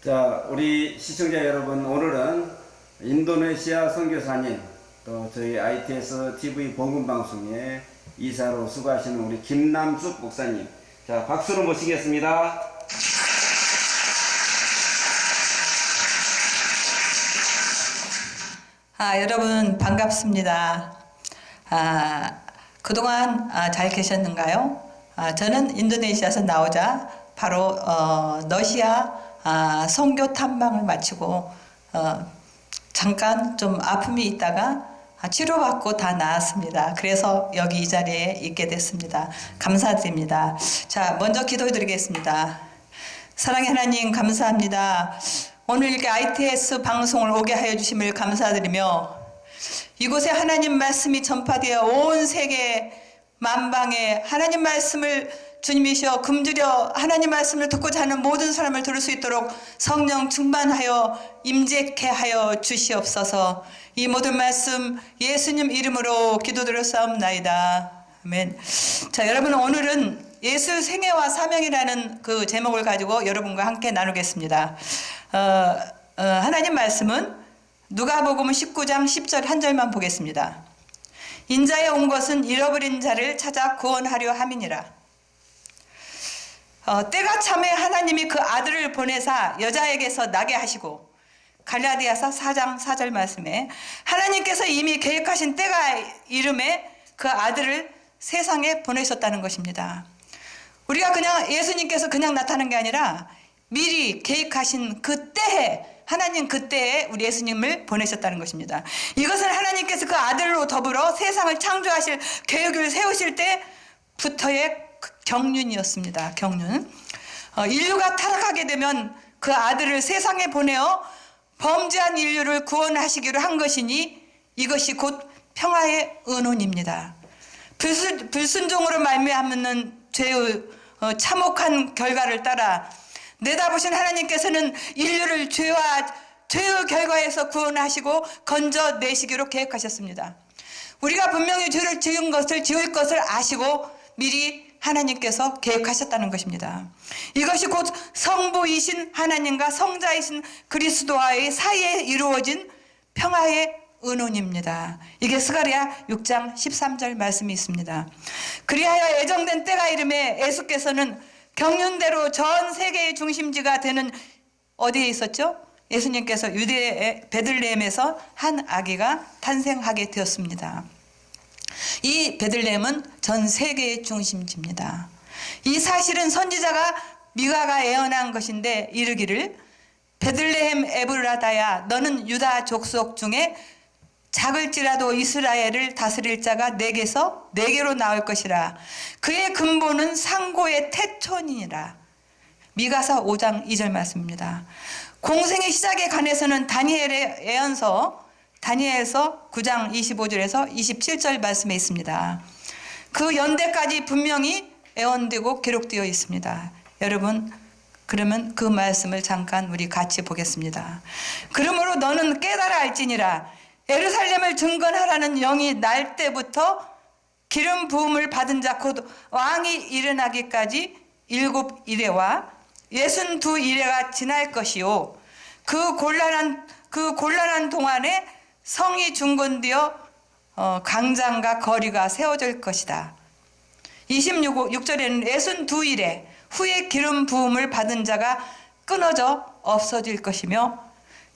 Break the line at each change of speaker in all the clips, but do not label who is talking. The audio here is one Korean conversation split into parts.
자, 우리 시청자 여러분, 오늘은 인도네시아 선교사님, 또 저희 ITS TV 복음방송에 이사로 수고하시는 우리 김남숙 목사님. 자, 박수로 모시겠습니다.
여러분 반갑습니다. 그동안 잘 계셨는가요? 저는 인도네시아에서 나오자 바로 러시아 선교 탐방을 마치고 잠깐 좀 아픔이 있다가 치료받고 다 나았습니다. 그래서 여기 이 자리에 있게 됐습니다. 감사드립니다. 자, 먼저 기도해 드리겠습니다. 사랑의 하나님, 감사합니다. 오늘 이렇게 ITS 방송을 오게 하여 주심을 감사드리며 이곳에 하나님 말씀이 전파되어 온 세계 만방에 하나님 말씀을 주님이시여 금주려 하나님 말씀을 듣고자 하는 모든 사람을 들을 수 있도록 성령 충만하여 임재케 하여 주시옵소서. 이 모든 말씀 예수님 이름으로 기도드렸사옵나이다. 아멘. 자, 여러분, 오늘은 예수 생애와 사명이라는 그 제목을 가지고 여러분과 함께 나누겠습니다. 하나님 말씀은 누가복음 19장 10절 한 절만 보겠습니다. 인자에 온 것은 잃어버린 자를 찾아 구원하려 함이니라. 때가 참에 하나님이 그 아들을 보내사 여자에게서 나게 하시고, 갈라디아서 4장 4절 말씀에 하나님께서 이미 계획하신 때가 이름에 그 아들을 세상에 보내셨다는 것입니다. 우리가 그냥 예수님께서 그냥 나타난 게 아니라 미리 계획하신 그 때에, 하나님 그때에 우리 예수님을 보내셨다는 것입니다. 이것은 하나님께서 그 아들로 더불어 세상을 창조하실 계획을 세우실 때부터의 경륜이었습니다. 경륜. 인류가 타락하게 되면 그 아들을 세상에 보내어 범죄한 인류를 구원하시기로 한 것이니 이것이 곧 평화의 은원입니다. 불순종으로 말미암는 죄의 참혹한 결과를 따라 내다보신 하나님께서는 인류를 죄의 결과에서 구원하시고 건져내시기로 계획하셨습니다. 우리가 분명히 죄를 지을 것을 아시고 미리 하나님께서 계획하셨다는 것입니다. 이것이 곧 성부이신 하나님과 성자이신 그리스도와의 사이에 이루어진 평화의 은원입니다. 이게 스가랴 6장 13절 말씀이 있습니다. 그리하여 예정된 때가 이름에 예수께서는 경륜대로 전 세계의 중심지가 되는 어디에 있었죠? 예수님께서 유대의 베들레헴에서 한 아기가 탄생하게 되었습니다. 이 베들레헴은 전 세계의 중심지입니다. 이 사실은 선지자가 미가가 예언한 것인데 이르기를 베들레헴 에브라다야 너는 유다 족속 중에 작을지라도 이스라엘을 다스릴 자가 내게로 나올 것이라. 그의 근본은 상고의 태촌이니라. 미가서 5장 2절 말씀입니다. 공생의 시작에 관해서는 다니엘의 예언서 다니엘서 9장 25절에서 27절 말씀에 있습니다. 그 연대까지 분명히 예언되고 기록되어 있습니다. 여러분, 그러면 그 말씀을 잠깐 우리 같이 보겠습니다. 그러므로 너는 깨달아 알지니라. 예루살렘을 증건하라는 영이 날 때부터 기름 부음을 받은 자 곧 왕이 일어나기까지 7이레와 62이레가 지날 것이요. 그 곤란한 동안에 성이 중건되어 강장과 거리가 세워질 것이다. 26절에는 62이레 후에 기름 부음을 받은 자가 끊어져 없어질 것이며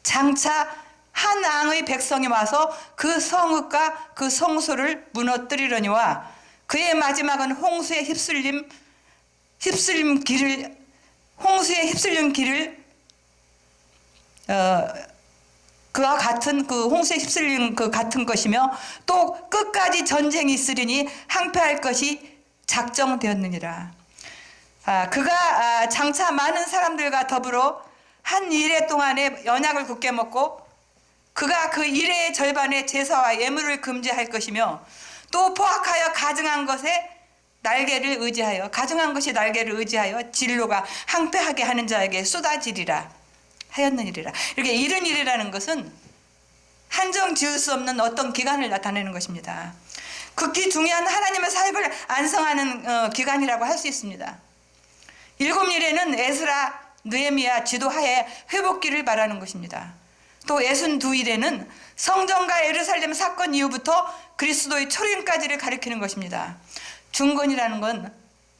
장차 한 앙의 백성이 와서 그 성읍과 그 성소를 무너뜨리려니와 그의 마지막은 홍수에 휩쓸린 길을 그와 같은 그 홍수에 휩쓸린 그 같은 것이며 또 끝까지 전쟁이 있으리니 항폐할 것이 작정되었느니라. 그가 장차 많은 사람들과 더불어 한 이레 동안에 연약을 굳게 먹고 그가 그 이레의 절반의 제사와 예물을 금지할 것이며 또 포악하여 가증한 것이 날개를 의지하여 진로가 항폐하게 하는 자에게 쏟아지리라 하였느니라. 이렇게 이른 일이라는 것은 한정 지을 수 없는 어떤 기간을 나타내는 것입니다. 극히 중요한 하나님의 사역을 안성하는 기간이라고 할 수 있습니다. 7일에는 에스라 느헤미야 지도하에 회복기를 말하는 것입니다. 또 62일에는 성전과 예루살렘 사건 이후부터 그리스도의 초림까지를 가리키는 것입니다. 중건이라는 건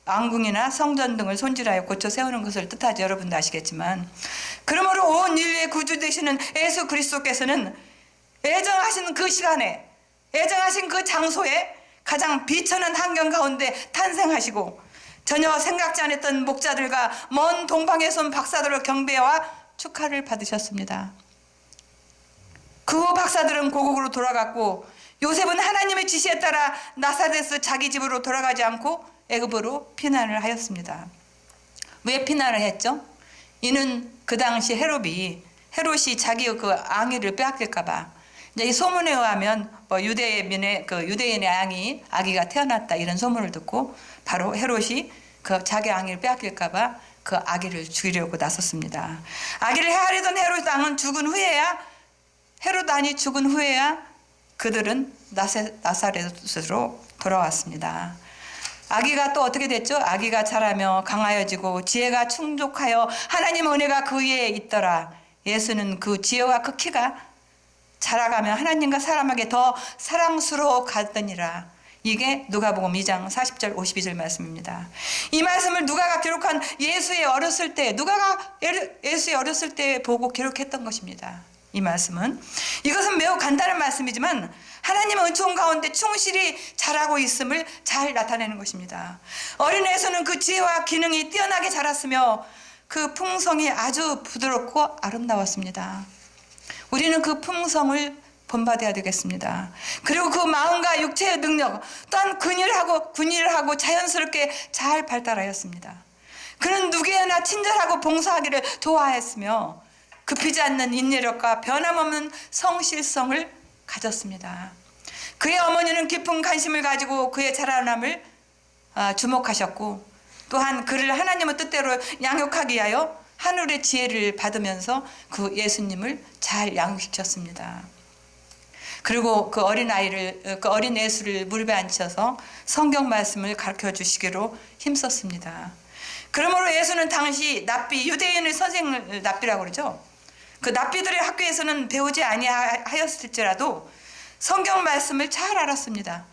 왕궁이나 성전 등을 손질하여 고쳐 세우는 것을 뜻하지, 여러분도 아시겠지만. 그러므로 온 인류의 구주 되시는 예수 그리스도께서는 애정하신 그 시간에, 애정하신 그 장소에 가장 비천한 환경 가운데 탄생하시고 전혀 생각지 않았던 목자들과 먼 동방에서 온 박사들의 경배와 축하를 받으셨습니다. 그 후 박사들은 고국으로 돌아갔고 요셉은 하나님의 지시에 따라 나사렛에서 자기 집으로 돌아가지 않고 애굽으로 피난을 하였습니다. 왜 피난을 했죠? 이는 그 당시 헤롯이 자기의 그 앙의를 빼앗길까봐. 이제 이 소문에 의하면 뭐 유대인의 아기가 태어났다 이런 소문을 듣고 바로 헤롯이 그 자기 앙의를 빼앗길까봐 그 아기를 죽이려고 나섰습니다. 아기를 헤아리던 헤롯 왕은 죽은 후에야 그들은 나사렛으로 돌아왔습니다. 아기가 또 어떻게 됐죠? 아기가 자라며 강하여지고 지혜가 충족하여 하나님의 은혜가 그 위에 있더라. 예수는 그 지혜와 그 키가 자라가며 하나님과 사람에게 더 사랑스러워 가더니라. 이게 누가복음 2장 40절 52절 말씀입니다. 이 말씀을 누가가 기록한 예수의 어렸을 때 보고 기록했던 것입니다. 이 말씀은, 이것은 매우 간단한 말씀이지만 하나님의 은총 가운데 충실히 자라고 있음을 잘 나타내는 것입니다. 어린애에서는 그 지혜와 기능이 뛰어나게 자랐으며 그 풍성이 아주 부드럽고 아름다웠습니다. 우리는 그 풍성을 본받아야 되겠습니다. 그리고 그 마음과 육체의 능력 또한 군일하고 자연스럽게 잘 발달하였습니다. 그는 누구에나 친절하고 봉사하기를 좋아했으며 급히지 않는 인내력과 변함없는 성실성을 가졌습니다. 그의 어머니는 깊은 관심을 가지고 그의 자라남을 주목하셨고 또한 그를 하나님의 뜻대로 양육하기 위하여 하늘의 지혜를 받으면서 그 예수님을 잘 양육시켰습니다. 그리고 그 어린 예수를 무릎에 앉혀서 성경 말씀을 가르쳐 주시기로 힘썼습니다. 그러므로 예수는 당시 유대인의 선생을 납비라고 그러죠. 그 납비들의 학교에서는 배우지 아니하였을지라도 성경 말씀을 잘 알았습니다.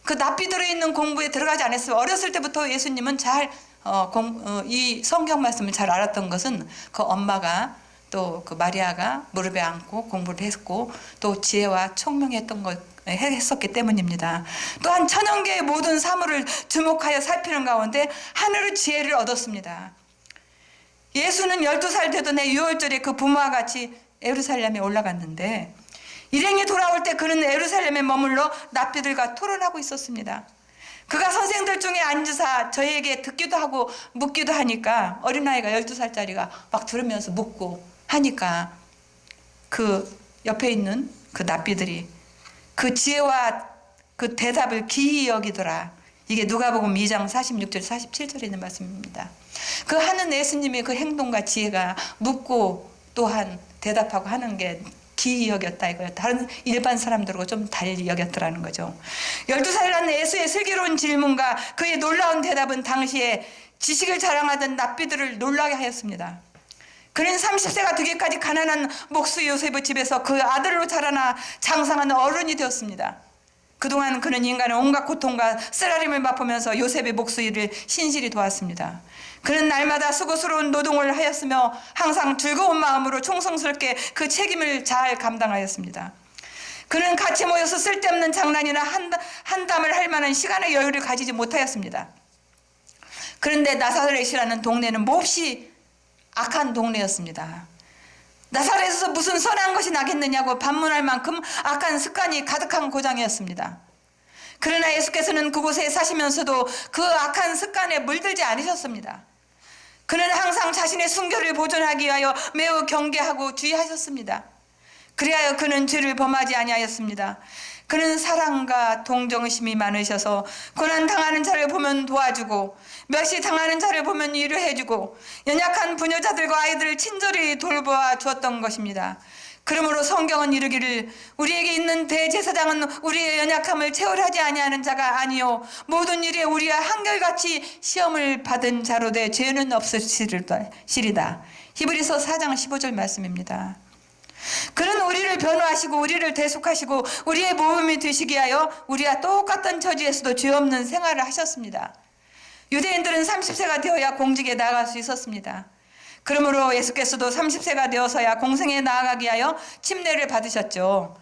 그 납비들에 있는 공부에 들어가지 않았어요. 어렸을 때부터 예수님은 이 성경 말씀을 잘 알았던 것은 그 엄마가 또 그 마리아가 무릎에 앉고 공부를 했고 또 지혜와 했었기 때문입니다. 또한 천연계의 모든 사물을 주목하여 살피는 가운데 하늘의 지혜를 얻었습니다. 예수는 12살 되던 해 6월절에 그 부모와 같이 예루살렘에 올라갔는데 일행이 돌아올 때 그는 예루살렘에 머물러 납비들과 토론하고 있었습니다. 그가 선생들 중에 앉으사 저에게 듣기도 하고 묻기도 하니까 어린아이가 12살짜리가 막 들으면서 묻고 하니까 그 옆에 있는 그 납비들이 그 지혜와 그 대답을 기이 여기더라. 이게 누가복음 2장 46절 47절에 있는 말씀입니다. 그 하는 예수님의 그 행동과 지혜가 묻고 또한 대답하고 하는 게 기이 여겼다 이거예요. 다른 일반 사람들하고 좀 달리 여겼더라는 거죠. 12살 난 예수의 슬기로운 질문과 그의 놀라운 대답은 당시에 지식을 자랑하던 납비들을 놀라게 하였습니다. 그는 30세가 되기까지 가난한 목수 요셉의 집에서 그 아들로 자라나 장성한 어른이 되었습니다. 그동안 그는 인간의 온갖 고통과 쓰라림을 맛보면서 요셉의 목수 일을 신실히 도왔습니다. 그는 날마다 수고스러운 노동을 하였으며 항상 즐거운 마음으로 충성스럽게 그 책임을 잘 감당하였습니다. 그는 같이 모여서 쓸데없는 장난이나 한담을 할 만한 시간의 여유를 가지지 못하였습니다. 그런데 나사렛이라는 동네는 몹시 악한 동네였습니다. 나사렛에서 무슨 선한 것이 나겠느냐고 반문할 만큼 악한 습관이 가득한 고장이었습니다. 그러나 예수께서는 그곳에 사시면서도 그 악한 습관에 물들지 않으셨습니다. 그는 항상 자신의 순결을 보존하기 위하여 매우 경계하고 주의하셨습니다. 그리하여 그는 죄를 범하지 아니하였습니다. 그는 사랑과 동정심이 많으셔서 고난당하는 자를 보면 도와주고 멸시당하는 자를 보면 위로해주고 연약한 부녀자들과 아이들을 친절히 돌보아 주었던 것입니다. 그러므로 성경은 이르기를 우리에게 있는 대제사장은 우리의 연약함을 체월하지 아니하는 자가 아니요 모든 일에 우리와 한결같이 시험을 받은 자로 돼 죄는 없으시리다. 히브리서 4장 15절 말씀입니다. 그는 우리를 변호하시고 우리를 대속하시고 우리의 모범이 되시기 하여 우리와 똑같은 처지에서도 죄 없는 생활을 하셨습니다. 유대인들은 30세가 되어야 공직에 나아갈 수 있었습니다. 그러므로 예수께서도 30세가 되어서야 공생에 나아가기 위하여 침례를 받으셨죠.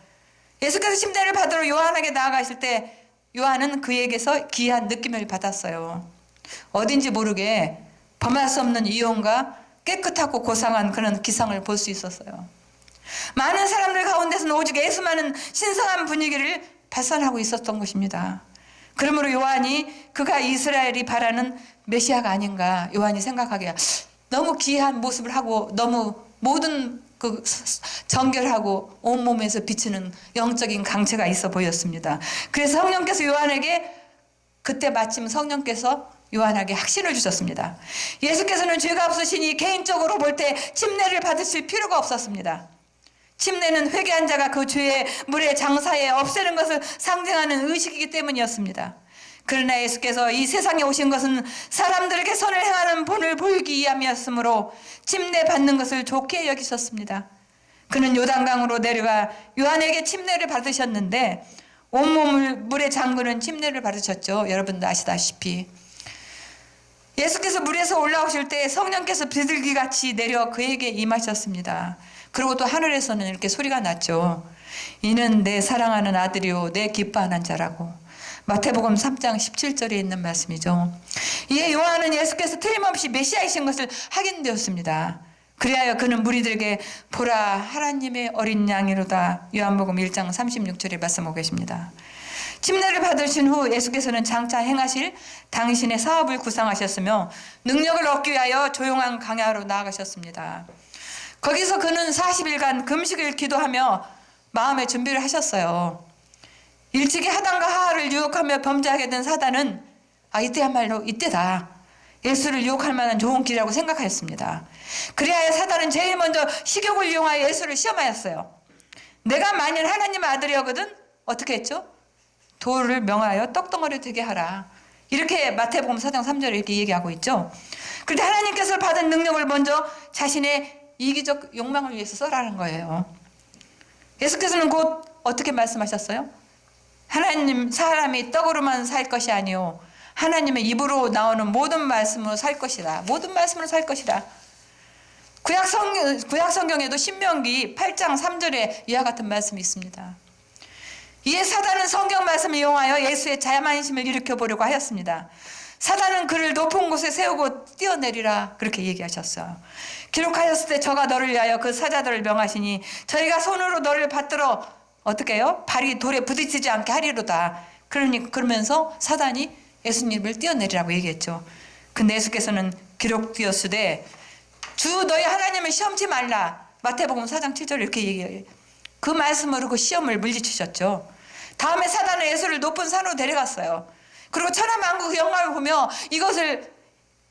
예수께서 침례를 받으러 요한에게 나아가실 때 요한은 그에게서 귀한 느낌을 받았어요. 어딘지 모르게 범할 수 없는 이혼과 깨끗하고 고상한 그런 기상을 볼 수 있었어요. 많은 사람들 가운데서는 오직 예수만은 신성한 분위기를 발산하고 있었던 것입니다. 그러므로 요한이 그가 이스라엘이 바라는 메시아가 아닌가 요한이 생각하기에 너무 귀한 모습을 하고 너무 모든 그 정결하고 온몸에서 비치는 영적인 강체가 있어 보였습니다. 그래서 성령께서 요한에게 그때 마침 성령께서 요한에게 확신을 주셨습니다. 예수께서는 죄가 없으시니 개인적으로 볼 때 침례를 받으실 필요가 없었습니다. 침례는 회개한 자가 그 죄의 물의 장사에 없애는 것을 상징하는 의식이기 때문이었습니다. 그러나 예수께서 이 세상에 오신 것은 사람들에게 선을 행하는 본을 보이기 위함이었으므로 침례 받는 것을 좋게 여기셨습니다. 그는 요단강으로 내려가 요한에게 침례를 받으셨는데 온몸을 물에 잠그는 침례를 받으셨죠. 여러분도 아시다시피 예수께서 물에서 올라오실 때 성령께서 비둘기같이 내려 그에게 임하셨습니다. 그리고 또 하늘에서는 이렇게 소리가 났죠. 이는 내 사랑하는 아들이요 내 기뻐하는 자라고. 마태복음 3장 17절에 있는 말씀이죠. 이에 요한은 예수께서 틀림없이 메시아이신 것을 확인되었습니다. 그리하여 그는 무리들에게 보라 하나님의 어린 양이로다. 요한복음 1장 36절에 말씀하고 계십니다. 침례를 받으신 후 예수께서는 장차 행하실 당신의 사업을 구상하셨으며 능력을 얻기 위하여 조용한 광야로 나아가셨습니다. 거기서 그는 40일간 금식을 기도하며 마음의 준비를 하셨어요. 일찍이 하단과 하하를 유혹하며 범죄하게 된 사단은 이때야말로 이때다. 예수를 유혹할 만한 좋은 길이라고 생각하였습니다. 그리하여 사단은 제일 먼저 식욕을 이용하여 예수를 시험하였어요. 내가 만일 하나님의 아들이거든 어떻게 했죠? 돌을 명하여 떡덩어리 되게 하라. 이렇게 마태복음 4장 3절에 이렇게 얘기하고 있죠. 그런데 하나님께서 받은 능력을 먼저 자신의 이기적 욕망을 위해서 써라는 거예요. 예수께서는 곧 어떻게 말씀하셨어요? 하나님 사람이 떡으로만 살 것이 아니요 하나님의 입으로 나오는 모든 말씀으로 살 것이라. 모든 말씀으로 살 것이라. 구약 성경에도 신명기 8장 3절에 이와 같은 말씀이 있습니다. 이에 사단은 성경 말씀을 이용하여 예수의 자만심을 일으켜 보려고 하였습니다. 사단은 그를 높은 곳에 세우고 뛰어내리라 그렇게 얘기하셨어요. 기록하였을 때 저가 너를 위하여 그 사자들을 명하시니 저희가 손으로 너를 받들어 어떻게 해요? 발이 돌에 부딪히지 않게 하리로다. 그러면서 사단이 예수님을 뛰어내리라고 얘기했죠. 근데 예수께서는 기록되었으되 주 너희 하나님을 시험치 말라. 마태복음 4장 7절 이렇게 얘기해요. 그 말씀으로 그 시험을 물리치셨죠. 다음에 사단은 예수를 높은 산으로 데려갔어요. 그리고 천하만국 영광을 보며 이것을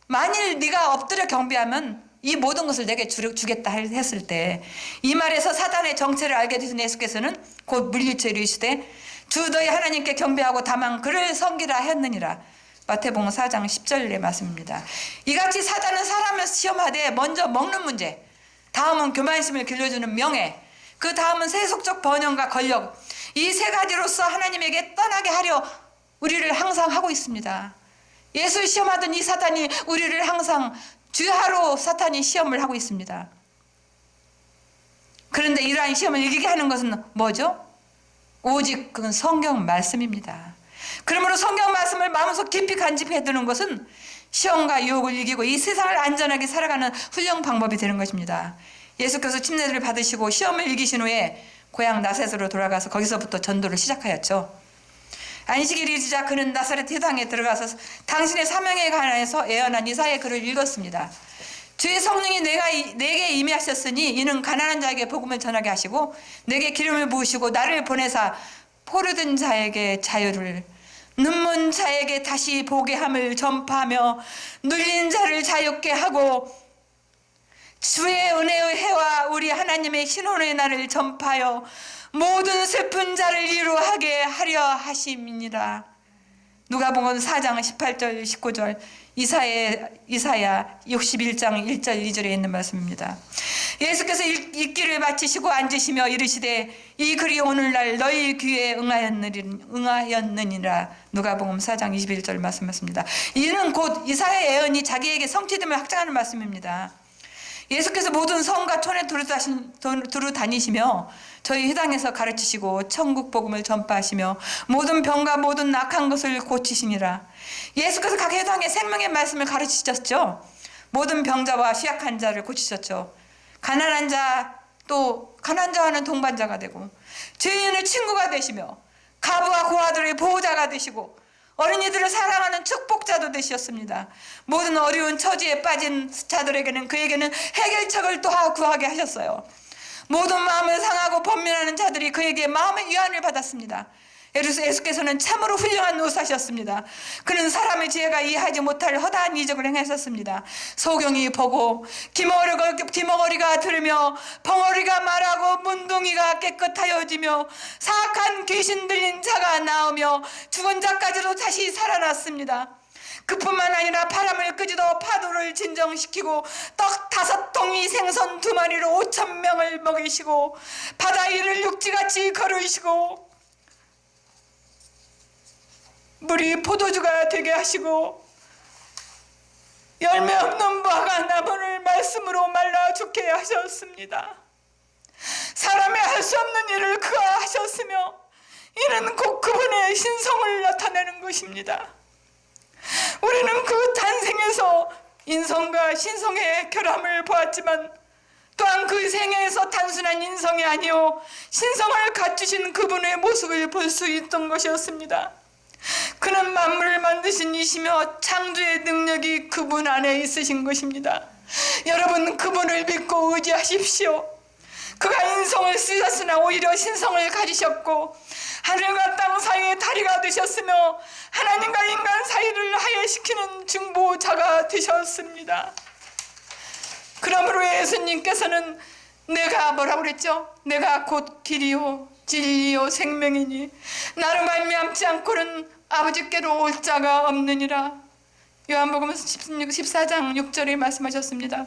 만일 네가 엎드려 경배하면 이 모든 것을 내게 주겠다 했을 때 이 말에서 사단의 정체를 알게 되신 예수께서는 곧 물리쳐 이르시되 주 너희 하나님께 경배하고 다만 그를 섬기라 했느니라. 마태복음 4장 10절의 말씀입니다. 이같이 사단은 사람을 시험하되 먼저 먹는 문제, 다음은 교만심을 길러주는 명예, 그 다음은 세속적 번영과 권력, 이 세 가지로서 하나님에게 떠나게 하려 우리를 항상 하고 있습니다. 예수를 시험하던 이 사탄이 우리를 항상 주하로 사탄이 시험을 하고 있습니다. 그런데 이러한 시험을 이기게 하는 것은 뭐죠? 오직 그건 성경 말씀입니다. 그러므로 성경 말씀을 마음속 깊이 간직해 두는 것은 시험과 유혹을 이기고 이 세상을 안전하게 살아가는 훌륭 방법이 되는 것입니다. 예수께서 침례를 받으시고 시험을 이기신 후에 고향 나사렛으로 돌아가서 거기서부터 전도를 시작하였죠. 안식일이 지자 그는 나사렛 회당에 들어가서 당신의 사명에 관해서 예언한 이사야의 글을 읽었습니다. 주의 성령이 내게 임하셨으니 이는 가난한 자에게 복음을 전하게 하시고 내게 기름을 부으시고 나를 보내사 포르든 자에게 자유를, 눈먼 자에게 다시 보게 함을 전파하며 눌린 자를 자유케 하고 주의 은혜의 해와 우리 하나님의 신혼의 날을 전파하여 모든 슬픈 자를 위로하게 하려 하심이니라. 누가복음 4장 18절 19절 이사야 61장 1절 2절에 있는 말씀입니다. 예수께서 읽기를 마치시고 앉으시며 이르시되 이 글이 오늘날 너희 귀에 응하였느니라. 누가복음 4장 21절 말씀하십니다. 이는 곧 이사야 예언이 자기에게 성취됨을 확증하는 말씀입니다. 예수께서 모든 성과 촌에 두루 다니시며 저희 회당에서 가르치시고 천국 복음을 전파하시며 모든 병과 모든 악한 것을 고치시니라. 예수께서 각 회당에 생명의 말씀을 가르치셨죠. 모든 병자와 취약한 자를 고치셨죠. 가난한 자와는 동반자가 되고 죄인의 친구가 되시며 가부와 고아들의 보호자가 되시고 어린이들을 사랑하는 축복자도 되셨습니다. 모든 어려운 처지에 빠진 자들에게는 그에게는 해결책을 또 구하게 하셨어요. 모든 마음을 상하고 번민하는 자들이 그에게 마음의 위안을 받았습니다. 예수께서는 참으로 훌륭한 노사셨습니다. 그는 사람의 지혜가 이해하지 못할 허다한 이적을 행하셨습니다. 소경이 보고 기머거리가 들으며 벙어리가 말하고 문둥이가 깨끗하여지며 사악한 귀신 들린 자가 나오며 죽은 자까지도 다시 살아났습니다. 그뿐만 아니라 바람을 끄지도 파도를 진정시키고 떡 5통이 생선 2마리로 5,000명을 먹이시고 바다 위를 육지같이 걸으시고 물이 포도주가 되게 하시고 열매 없는 무화과 나무를 말씀으로 말라 죽게 하셨습니다. 사람이 할 수 없는 일을 그가 하셨으며 이는 곧 그분의 신성을 나타내는 것입니다. 우리는 그 탄생에서 인성과 신성의 결함을 보았지만 또한 그 생애에서 단순한 인성이 아니요 신성을 갖추신 그분의 모습을 볼 수 있던 것이었습니다. 그는 만물을 만드신 이시며 창조의 능력이 그분 안에 있으신 것입니다. 여러분 그분을 믿고 의지하십시오. 그가 인성을 쓰셨으나 오히려 신성을 가지셨고 하늘과 땅 사이의 다리가 되셨으며 하나님과 인간 사이를 하야시키는 중보자가 되셨습니다. 그러므로 예수님께서는 내가 뭐라고 그랬죠? 내가 곧 길이요 진리요 생명이니 나로 말미암지 않고는 아버지께로 올 자가 없느니라. 요한복음 14장 6절에 말씀하셨습니다.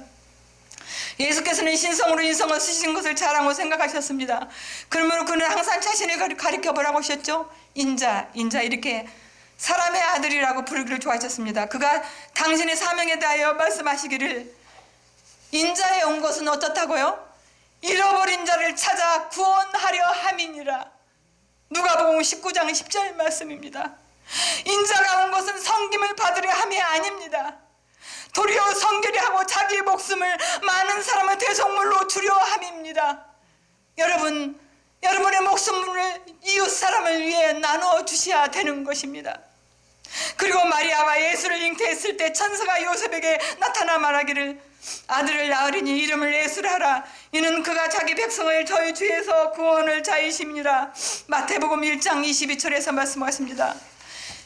예수께서는 신성으로 인성을 쓰신 것을 자랑으로 생각하셨습니다. 그러므로 그는 항상 자신을 가리켜 보라고 하셨죠. 인자 이렇게 사람의 아들이라고 부르기를 좋아하셨습니다. 그가 당신의 사명에 대하여 말씀하시기를 인자에 온 것은 어떻다고요? 잃어버린 자를 찾아 구원하려 함이니라. 누가복음 19장 10절 말씀입니다. 인자가 온 것은 섬김을 받으려 함이 아닙니다. 도리어 성결히 하고 자기 목숨을 많은 사람의 대속물로 주려 함입니다. 여러분의 목숨을 이웃 사람을 위해 나누어 주셔야 되는 것입니다. 그리고 마리아가 예수를 잉태했을 때 천사가 요셉에게 나타나 말하기를 아들을 낳으리니 이름을 예수라 하라. 이는 그가 자기 백성을 저희 주에서 구원을 자이심이니라. 마태복음 1장 22절에서 말씀하십니다.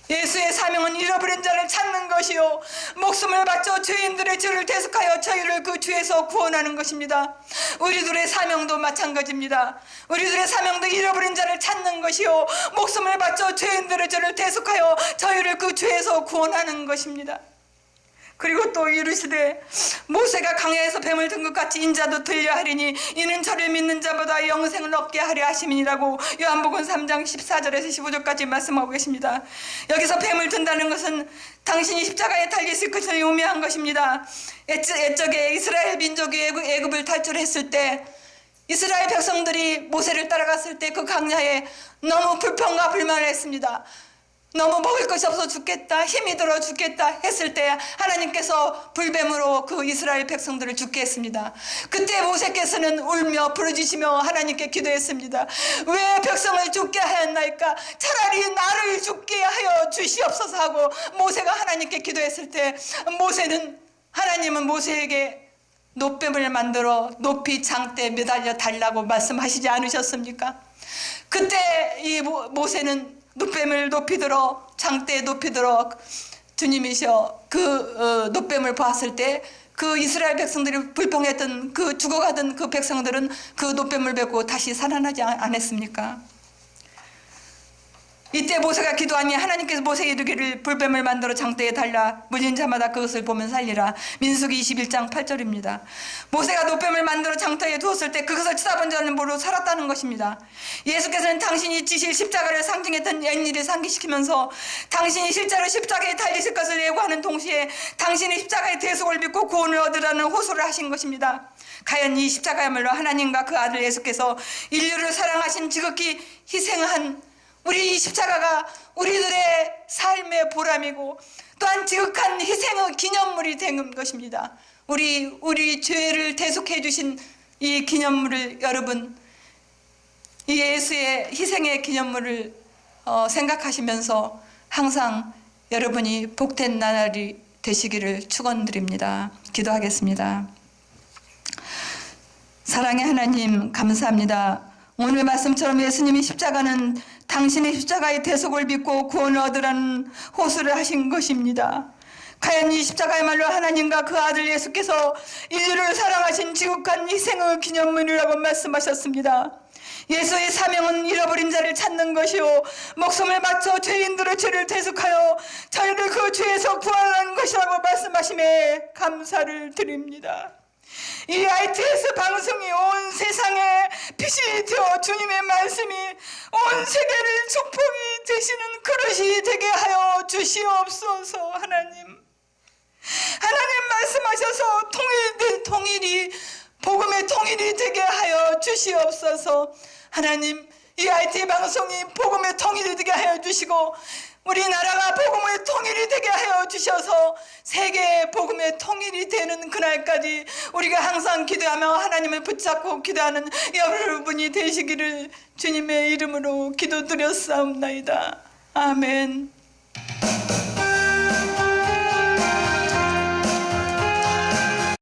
예수의 사명은 잃어버린 자를 찾는 것이요 목숨을 바쳐 죄인들의 죄를 대속하여 저희를 그 죄에서 구원하는 것입니다. 우리들의 사명도 마찬가지입니다. 우리들의 사명도 잃어버린 자를 찾는 것이요 목숨을 바쳐 죄인들의 죄를 대속하여 저희를 그 죄에서 구원하는 것입니다. 그리고 또 이르시되 모세가 강야에서 뱀을 든 것 같이 인자도 들려 하리니 이는 저를 믿는 자보다 영생을 얻게 하려 하심이니라고 요한복음 3장 14절에서 15절까지 말씀하고 계십니다. 여기서 뱀을 든다는 것은 당신이 십자가에 달리실 것을 의미한 것입니다. 옛적에 이스라엘 민족이 애굽을 탈출했을 때 이스라엘 백성들이 모세를 따라갔을 때 그 강야에 너무 불평과 불만을 했습니다. 너무 먹을 것이 없어 죽겠다, 힘이 들어 죽겠다 했을 때 하나님께서 불뱀으로 그 이스라엘 백성들을 죽게 했습니다. 그때 모세께서는 울며 부르짖으며 하나님께 기도했습니다. 왜 백성을 죽게 하였나이까? 차라리 나를 죽게 하여 주시옵소서 하고 모세가 하나님께 기도했을 때 하나님은 모세에게 놋뱀을 만들어 높이 장대에 매달려 달라고 말씀하시지 않으셨습니까? 그때 이 모세는 놋뱀을 높이 들어 장대에 높이 들어 주님이셔 그 놋뱀을 보았을 때 그 이스라엘 백성들이 불평했던 그 죽어가던 그 백성들은 그 놋뱀을 뵙고 다시 살아나지 않았습니까? 이때 모세가 기도하니 하나님께서 모세에게 이르기를 불뱀을 만들어 장대에 달라 물린 자마다 그것을 보면 살리라. 민수기 21장 8절입니다. 모세가 노뱀을 만들어 장대에 두었을 때 그것을 쳐다본 자는 모두 살았다는 것입니다. 예수께서는 당신이 지실 십자가를 상징했던 옛일을 상기시키면서 당신이 실제로 십자가에 달리실 것을 예고하는 동시에 당신이 십자가의 대속을 믿고 구원을 얻으라는 호소를 하신 것입니다. 과연 이 십자가야말로 하나님과 그 아들 예수께서 인류를 사랑하신 지극히 희생한 우리 이 십자가가 우리들의 삶의 보람이고 또한 지극한 희생의 기념물이 된 것입니다. 우리 죄를 대속해 주신 이 기념물을 여러분 이 예수의 희생의 기념물을 생각하시면서 항상 여러분이 복된 나날이 되시기를 축원드립니다. 기도하겠습니다. 사랑의 하나님 감사합니다. 오늘 말씀처럼 예수님이 십자가는 당신의 십자가의 대속을 믿고 구원을 얻으라는 호소를 하신 것입니다. 과연 이 십자가야말로 하나님과 그 아들 예수께서 인류를 사랑하신 지극한 희생의 기념물이라고 말씀하셨습니다. 예수의 사명은 잃어버린 자를 찾는 것이요 목숨을 바쳐 죄인들의 죄를 대속하여 저희를 그 죄에서 구원하는 것이라고 말씀하심에 감사를 드립니다. 이 ITS 방송이 온 세상에 빛이 되어 주님의 말씀이 온 세계를 축복이 되시는 그릇이 되게 하여 주시옵소서. 하나님 말씀하셔서 통일이 복음의 통일이 되게 하여 주시옵소서. 하나님 이 IT 방송이 복음의 통일이 되게 하여 주시고 우리나라가 복음의 통일이 되게 하여 주셔서 세계의 복음의 통일이 되는 그날까지 우리가 항상 기도하며 하나님을 붙잡고 기도하는 여러분이 되시기를 주님의 이름으로 기도드렸사옵나이다. 아멘.